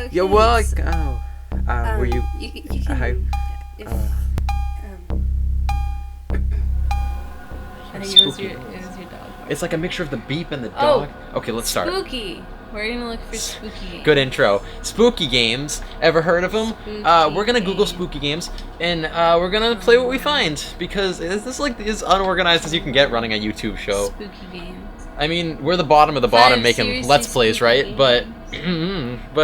Okay, Yeah, well, so, were you? You can. If, I think it was your dog. It's like a mixture of the beep and the Oh, dog. Okay, let's start. Spooky. We're gonna look for spooky games. Good intro. Spooky games. Ever heard of them? Spooky We're gonna Google games. spooky games, and we're gonna play what we find because this is like as unorganized as you can get running a YouTube show. Spooky games. I mean, we're the bottom of the bottom making seriously Let's Plays, spooky right? But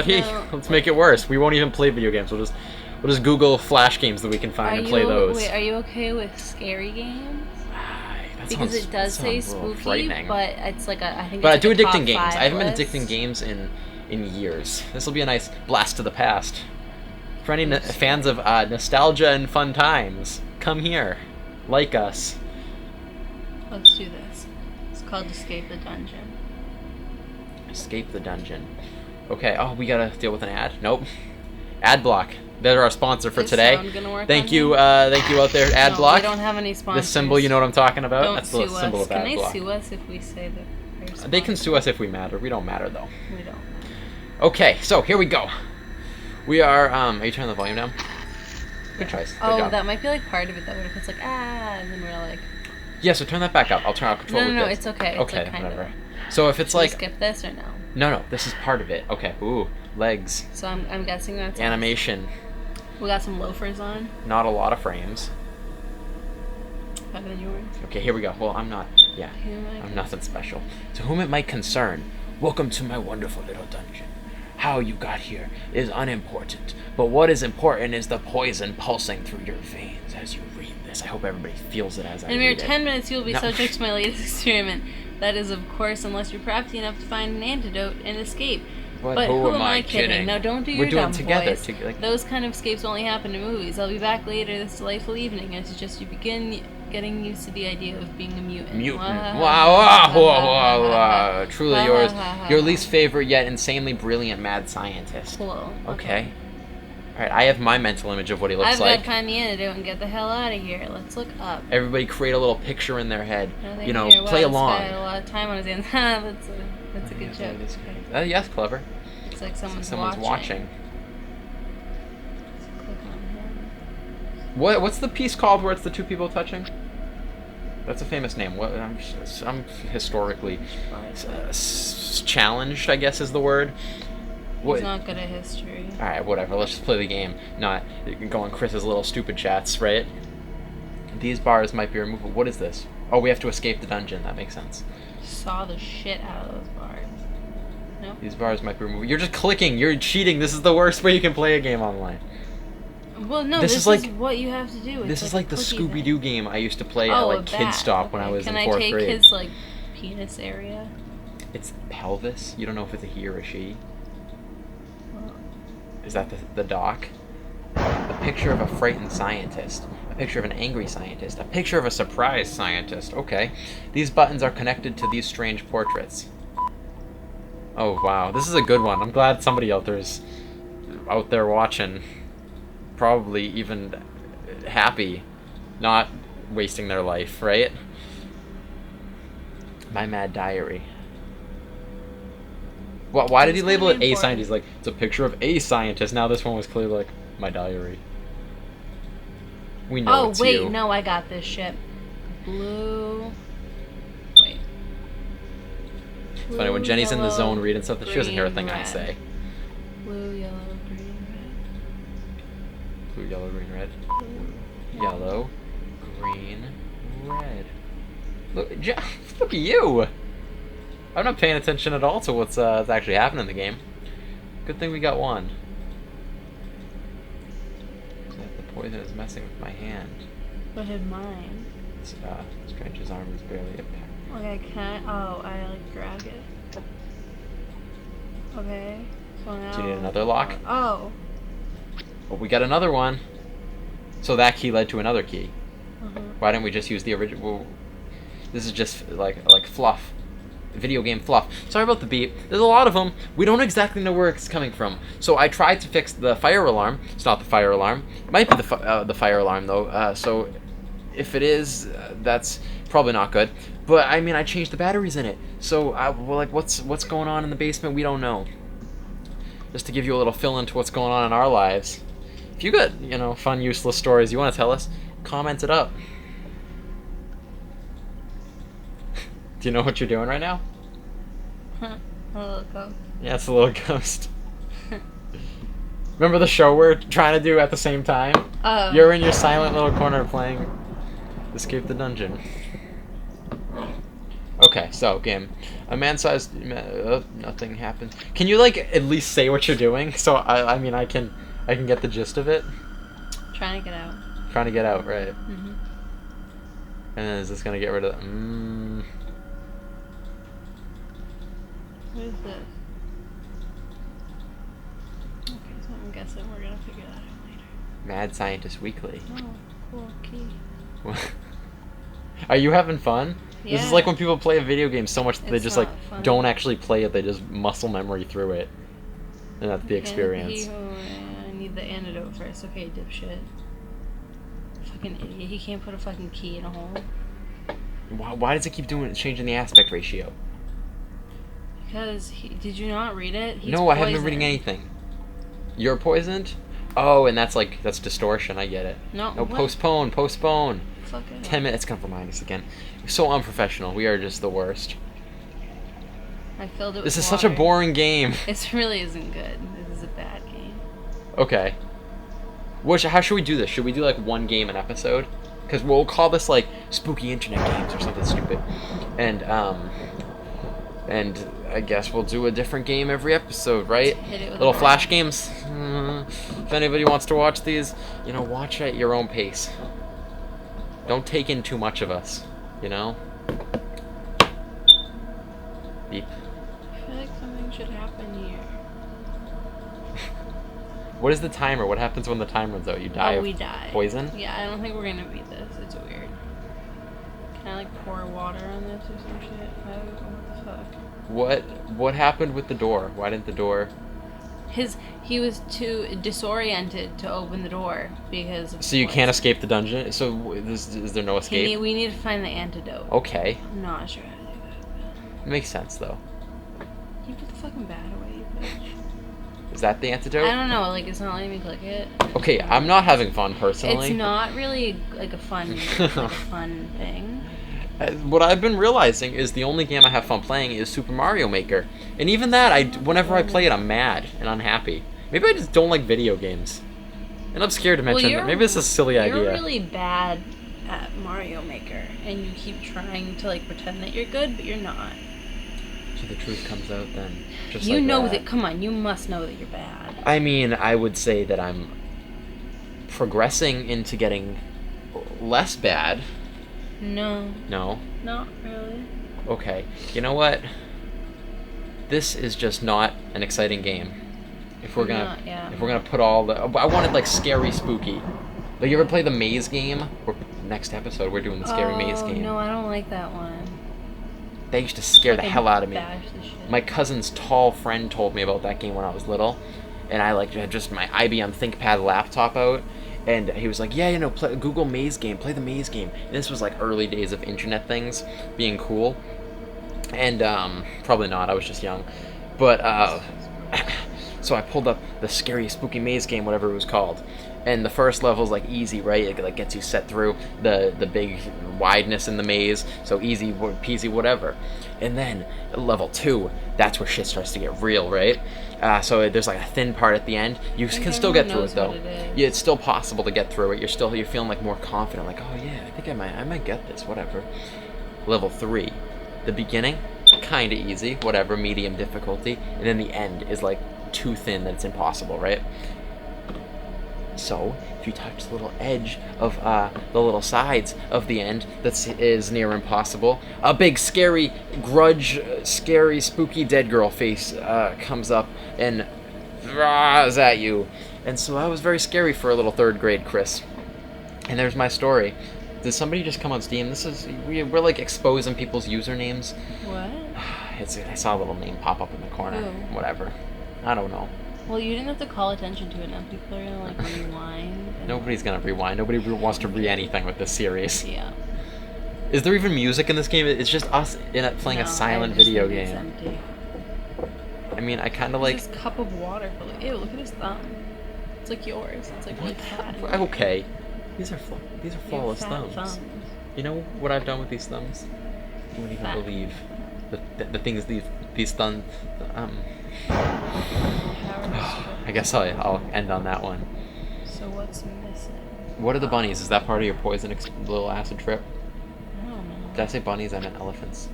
hey, No. let's make it worse. We won't even play video games. We'll just Google Flash games that we can find and play those. Wait, are you okay with scary games? That Because sounds- it does that say sounds a little spooky, frightening. but it's like I think. But I it's do like a addicting top games. 5 I haven't been list. addicting games in years. This will be a nice blast to the past. For any fans of nostalgia and fun times, come here, like us. Let's do this. It's called Escape the Dungeon. Escape the dungeon. Okay. Oh, we gotta deal with an ad. Nope. Ad block. They're our sponsor for Is today. sound gonna work Thank on you. here? Thank you out there. Ad No, block. We don't have any sponsors. This symbol, you know what I'm talking about? Don't That's the sue symbol us. of ad Can they block. sue us if we say that they're They can sponsored? sue us if we matter. We don't matter though. We don't. Okay, so here we go. We are. Are you turning the volume down? Good choice. Good Oh, job. that might be like part of it though. What if it's like and then we're like. Yeah, so turn that back up. I'll control No, with this. it's okay. It's Okay, like kind whatever. of. So if it's Should we like skip this or no? no, this is part of it. Okay. Ooh, legs, So I'm guessing that's us. animation, We got some loafers on. not a lot of frames. Better than yours. Okay, here we go. Well, I'm not. Yeah, Who am I? I'm nothing special. To whom it might concern, welcome to my wonderful little dungeon. How you got here is unimportant, but what is important is the poison pulsing through your veins as you read this. I hope everybody feels it as I In a mere read 10 it. minutes, you will be No. subject to my latest experiment. That is, of course, unless you're crafty enough to find an antidote and escape. But who am I kidding? Now, don't do We're your doing dumb together. voice. Like, Those kind of escapes only happen in movies. I'll be back later this delightful evening as you begin getting used to the idea of being a mutant. mutant. Wah. Wow. Truly yours. Your least favorite yet insanely brilliant mad scientist. Cool. Okay. Alright, I have my mental image of what he looks I've like. got to find the antidote and get the hell out of here. Let's look up. Everybody create a little picture in their head. Nothing You know, here. play Wow, along. This guy had a lot of time on his hands. That's a good joke. Yes, clever. It's like someone's watching. Click on him. What's the piece called where it's the two people touching? That's a famous name. What I'm historically challenged, I guess is the word. He's not good at history. Alright, whatever. Let's just play the game. Not go on Chris's little stupid chats, right? These bars might be removable. What is this? Oh, we have to escape the dungeon. That makes sense. Saw the shit out of those bars. No? These bars might be removable. You're just clicking. You're cheating. This is the worst way you can play a game online. Well, no, This this is like- what you have to do. This is like the cookie Scooby-Doo thing. game I used to play at Oh, like Kid that. Stop when I Okay. was Can in I 4th take grade. his, like, penis area? It's pelvis. You don't know if it's a he or a she. Well, Is that the doc? A picture of a frightened scientist. A picture of an angry scientist. A picture of a surprised scientist. Okay. These buttons are connected to these strange portraits. Oh, wow. This is a good one. I'm glad somebody out there watching. Probably even happy. Not wasting their life, right? My Mad Diary. Why did he It's label gonna it be a scientist? He's like, it's a picture of a scientist. Now this one was clearly like, my diary. We know oh, it's wait, you. no, I got this shit. Blue. Wait. It's funny, when Jenny's in the yellow, zone reading something, she doesn't hear a green, thing I red. say. Blue, yellow, green, Blue, yellow, green, red. red. Yellow, green, red. Look at you! I'm not paying attention at all to what's actually happening in the game. Good thing we got one. The poison is messing with my hand. What did mine? It's, Strange's arm is barely a peck. Okay, can I? Oh, I like grabbed it. Okay, so now. Do you need another lock? Oh. Well, we got another one. So that key led to another key. Uh-huh. Why didn't we just use the original? This is just like fluff. Video game fluff. Sorry about the beep. There's a lot of them. We don't exactly know where it's coming from. So I tried to fix the fire alarm. It's not the fire alarm. It might be the fire alarm though. So if it is, that's probably not good. But I mean, I changed the batteries in it. So well, like, what's going on in the basement? We don't know. just to give you a little fill into what's going on in our lives. If you got, fun, useless stories you want to tell us, comment it up. Do you know what you're doing right now? A little ghost. Yeah, it's a little ghost. Remember the show we're trying to do at the same time? Oh. You're in your silent little corner playing Escape the Dungeon. Okay, so game. A man-sized... nothing happens. Can you, at least say what you're doing? So, I can get the gist of it? Trying to get out. Trying to get out, right. Mm-hmm. And then is this going to get rid of... What is this? Okay, so I'm guessing we're gonna figure that out later. Mad Scientist Weekly. Oh, cool key. Are you having fun? Yeah. This is like when people play a video game so much that they It's just not fun. don't actually play it, they just muscle memory through it. And that's the experience. I need the antidote first. Okay, dipshit. Fucking idiot. He can't put a fucking key in a hole. Why does it keep changing the aspect ratio? Because did you not read it? He's No, I haven't been reading anything. You're poisoned? Oh, and that's distortion. I get it. No. No, what? postpone. Fuck it. 10 minutes. It's gonna remind us again. So unprofessional. We are just the worst. I filled it. This with is water. such a boring game. It really isn't good. This is a bad game. Okay. How should we do this? Should we do one game an episode? Because we'll call this spooky internet games or something stupid. And I guess we'll do a different game every episode, right? Hit it with Little a flash games. If anybody wants to watch these, watch at your own pace. Don't take in too much of us, Beep. I feel like something should happen here. What is the timer? What happens when the time runs out? You die we die. Poison? Yeah, I don't think we're gonna beat this. It's weird. Can I pour water on this or some shit? What the fuck? What happened with the door? Why didn't the door... He was too disoriented to open the door because of So you poison. can't escape the dungeon? So is there no escape? We need to find the antidote. Okay. I'm not sure how to do that. It makes sense, though. Can you put the fucking bat away, you bitch? Is that the antidote? I don't know, it's not letting me click it. Okay, I'm not having fun, personally. It's not really, a fun thing. What I've been realizing is the only game I have fun playing is Super Mario Maker. And even that, whenever I play it, I'm mad and unhappy. Maybe I just don't like video games. And I'm scared to mention that. Maybe it's a silly idea. You're really bad at Mario Maker, and you keep trying to, pretend that you're good, but you're not. So the truth comes out then. Just you like know that. come on, you must know that you're bad. I mean, I would say that I'm progressing into getting less bad. No. No? Not really. Okay. You know what? This is just not an exciting game. If we're gonna put all the... I wanted, scary spooky. You ever play the maze game? Next episode, we're doing the scary maze game. No, I don't like that one. They used to scare the hell out of me. Bash the shit. My cousin's tall friend told me about that game when I was little. And I, had just my IBM ThinkPad laptop out. And he was like, yeah, Google maze game, play the maze game. And this was early days of internet things being cool. And probably not, I was just young. But so I pulled up the scary spooky maze game, whatever it was called. And the first level's easy, right? It gets you set through the big wideness in the maze, so easy peasy whatever. And then level 2, that's where shit starts to get real, right? So there's a thin part at the end. You can still get through it though. Yeah, it's still possible to get through it. You're feeling more confident, oh yeah, I think I might get this, whatever. Level 3, the beginning, kinda easy, whatever, medium difficulty, and then the end is too thin that it's impossible, right? So, if you touch the little edge of the little sides of the end, that is near impossible, a big, scary, scary, spooky dead girl face comes up and is at you. And so that was very scary for a little 3rd grade Chris. And there's my story. Did somebody just come on Steam? We're exposing people's usernames. What? I saw a little name pop up in the corner. Ooh. Whatever. I don't know. Well, you didn't have to call attention to it. Now people are gonna rewind. Nobody's gonna rewind. Nobody wants to anything with this series. Yeah. Is there even music in this game? It's just us playing a silent video game. It's empty. I mean, I kind of like... This cup of water. Ew, look at his thumb. It's like yours. It's like really fat. Okay. These are flawless thumbs. thumbs. You know what I've done with these thumbs? You wouldn't even believe the things these thumbs... I guess I'll end on that one. So what's missing? What are the bunnies? Is that part of your poison little acid trip? I don't know. Did I say bunnies? I meant elephants.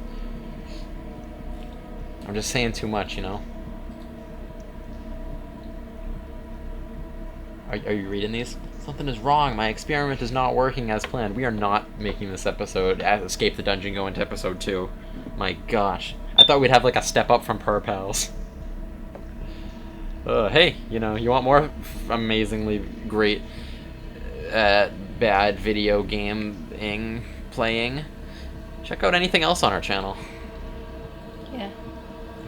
I'm just saying too much, you know? Are you reading these? Something is wrong. My experiment is not working as planned. We are not making this episode Escape the Dungeon go into episode 2. My gosh. I thought we'd have like a step up from Per Pals. Hey, you know, you want more amazingly great bad video game playing? Check out anything else on our channel. Yeah.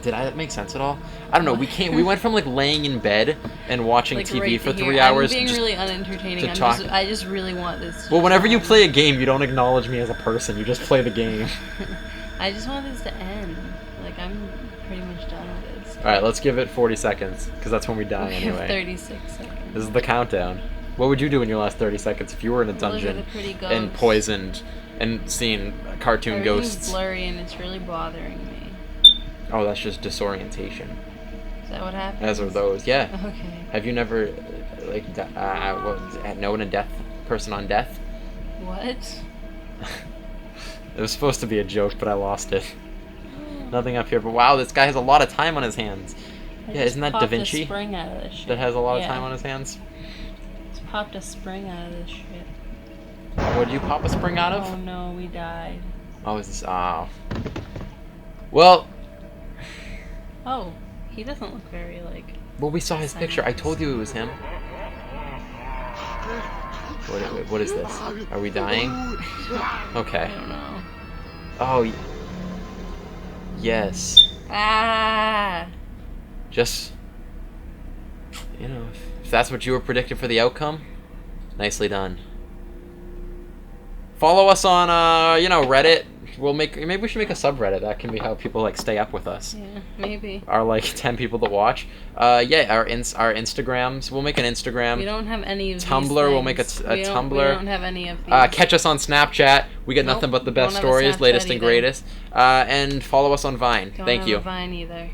Did that make sense at all? I don't know. We went from like laying in bed and watching like TV right for here. 3 hours. I'm being really unentertaining. I just really want this. Well, whenever you play a game, you don't acknowledge me as a person. You just play the game. I just want this to end. Like, I'm pretty much done with this. Alright, let's give it 40 seconds, because that's when we die anyway. 36 seconds. This is the countdown. What would you do in your last 30 seconds if you were in a dungeon and poisoned and seeing cartoon ghosts? Everything's blurry and it's really bothering me. Oh, that's just disorientation. Is that what happens? As are those, yeah. Okay. Have you never, like, known a person on death? What? It was supposed to be a joke, but I lost it. Nothing up here, but wow, this guy has a lot of time on his hands. Yeah, isn't that Da Vinci? Spring out of this shit. That has a lot of time on his hands? Just popped a spring out of this shit. What did you pop a spring out of? Oh no, we died. Oh, is this... Oh. Well... Oh, he doesn't look very, like... Well, we saw his picture. I told you it was him. What is this? Are we dying? Okay. I don't know. Oh, yes. Ah! Just, you know, if that's what you were predicting for the outcome, nicely done. Follow us on, you know, Reddit. Maybe we should make a subreddit. That can be how people like stay up with us. Yeah, maybe. Our like 10 people that watch. Yeah, our Instagrams. We'll make an Instagram. We don't have any of Tumblr. These we'll make a Tumblr. We don't have any of these. Catch us on Snapchat. We get nothing but the best stories, latest and greatest. And follow us on Vine. Don't Thank have you. a Vine either.